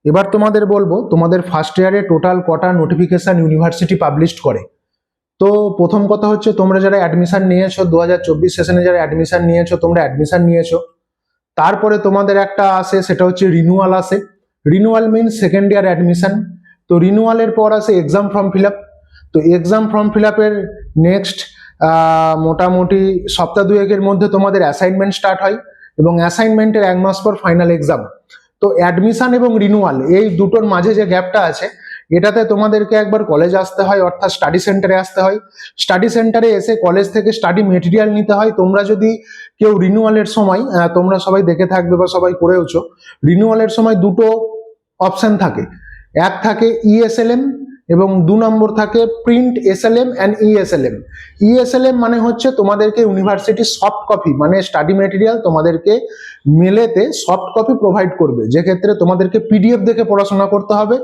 এবার তোমাদের বলবো তোমাদের ফার্স্ট ইয়ারে টোটাল কটা নোটিফিকেশন ইউনিভার্সিটি পাবলিশ করে। তো প্রথম কথা হচ্ছে, তোমরা যারা অ্যাডমিশন নিয়েছো 2024 সেশনে যারা অ্যাডমিশন নিয়েছো, তোমরা অ্যাডমিশন নিয়েছো, তারপরে তোমাদের একটা আসে, সেটা হচ্ছে রিনিউয়াল আসে। Renewal means second year admission. তো রিনিউয়ালের পর আসে এক্সাম ফর্ম ফিল আপ। তো এক্সাম ফর্ম ফিল আপের নেক্সট মোটামুটি সপ্তাহ দুয়েকের মধ্যে তোমাদের অ্যাসাইনমেন্ট স্টার্ট হয়, এবং অ্যাসাইনমেন্টের 1 মাস পর ফাইনাল এক্সাম। তো অ্যাডমিশন এবং রিনিউয়াল এই দুটোর মাঝে যে গ্যাপটা আছে, এটাতে তোমাদেরকে একবার কলেজ আসতে হয়, অর্থাৎ স্টাডি সেন্টারে আসতে হয়। স্টাডি সেন্টারে এসে কলেজ থেকে স্টাডি মেটেরিয়াল নিতে হয়। তোমরা যদি কেউ রিনিউয়ালের সময়, তোমরা সবাই দেখে থাকবে বা সবাই করেওছো, রিনিউয়ালের সময় দুটো অপশন থাকে। এক থাকে ইএসএলএম এবং 2 নম্বর থাকে print SLM and ESLM. ESLM মানে হচ্ছে তোমাদেরকে ইউনিভার্সিটি সফট কপি, মানে স্টাডি মেটেরিয়াল তোমাদেরকে মেলেতে সফট কপি প্রোভাইড করবে, যে ক্ষেত্রে তোমাদেরকে পিডিএফ দেখে পড়াশোনা করতে হবে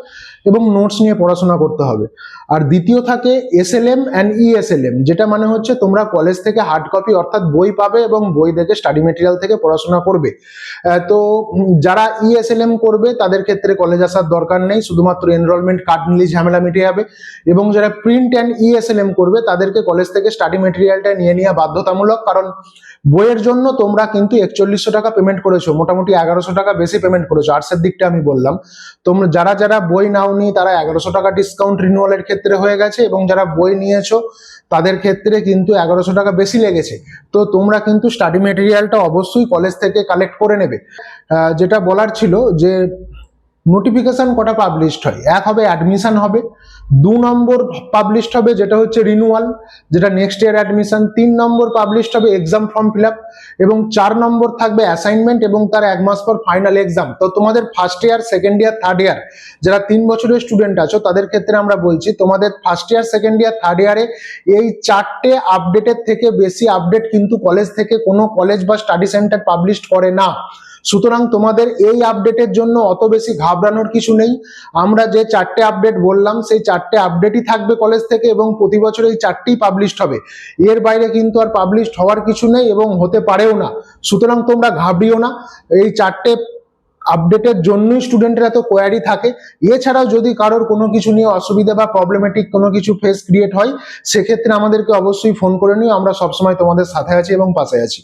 এবং নোটস নিয়ে পড়াশোনা করতে হবে। আর দ্বিতীয় থাকে এসএলএম অ্যান্ড ইএসএলএম, যেটা মানে হচ্ছে তোমরা কলেজ থেকে হার্ড কপি অর্থাৎ বই পাবে এবং বই দেখে স্টাডি মেটেরিয়াল থেকে পড়াশোনা করবে। তো যারা ইএসএলএম করবে তাদের ক্ষেত্রে কলেজ আসার দরকার নেই, শুধুমাত্র এনরোলমেন্ট কার্ড নিলেই ঝামেলা মিটে যাবে। এবং যারা প্রিন্ট অ্যান্ড ইএসএলএম করবে তাদেরকে কলেজ থেকে স্টাডি মেটেরিয়ালটা নিয়ে নেওয়া বাধ্যতামূলক, কারণ বইয়ের জন্য তোমরা কিন্তু 4100 টাকা পেমেন্ট করেছো, মোটামুটি 1100 টাকা বেশি পেমেন্ট করেছো। আর্টসের দিকটা আমি বললাম, তোমরা যারা যারা বই নাওনি তারা 1100 টাকা ডিসকাউন্ট রিনিউয়ালের ক্ষেত্রে হয়ে গেছে, এবং যারা বই নিয়েছো তাদের ক্ষেত্রে কিন্তু 1100 টাকা বেশি লেগেছে। তো তোমরা কিন্তু স্টাডি মেটেরিয়ালটা অবশ্যই কলেজ থেকে কালেক্ট করে নেবে। যেটা বলার ছিল যে নোটিফিকেশন কটা পাবলিশড হয়, এক হবে অ্যাডমিশন হবে, 2 নম্বর পাবলিশড হবে যেটা হচ্ছে রিনিউয়াল, যেটা নেক্সট ইয়ার অ্যাডমিশন, 3 নম্বর পাবলিশড হবে এক্সাম ফর্ম ফিল আপ, এবং 4 নম্বর থাকবে অ্যাসাইনমেন্ট এবং তার 1 মাস পর ফাইনাল এক্সাম। তো তোমাদের first year, second year, third year যারা 3 বছরের স্টুডেন্ট আছো তাদের ক্ষেত্রে আমরা বলছি, তোমাদের first year, second year, third ইয়ারে এই 4টে আপডেটের থেকে বেশি আপডেট কিন্তু কলেজ থেকে কোনো কলেজ বা স্টাডি সেন্টার পাবলিশ করে না। সুতরাং তোমাদের এই আপডেটের জন্য অত বেশি ঘাবড়ানোর কিছু নেই। আমরা যে 4টে আপডেট বললাম সেই 4টে আপডেটই থাকবে কলেজ থেকে, এবং প্রতি বছর এই 4টেই পাবলিশড হবে। এর বাইরে কিন্তু আর পাবলিশড হওয়ার কিছু নেই এবং হতে পারেও না। সুতরাং তোমরা ঘাবড়িও না, এই 4টে আপডেটের জন্যই স্টুডেন্টের এত কোয়ারি থাকে। এছাড়াও যদি কারোর কোনো কিছু নিয়ে অসুবিধা বা প্রবলেমেটিক কোনো কিছু ফেস ক্রিয়েট হয়, সেক্ষেত্রে আমাদেরকে অবশ্যই ফোন করে নিও, আমরা সবসময় তোমাদের সাথে আছি এবং পাশে আছি।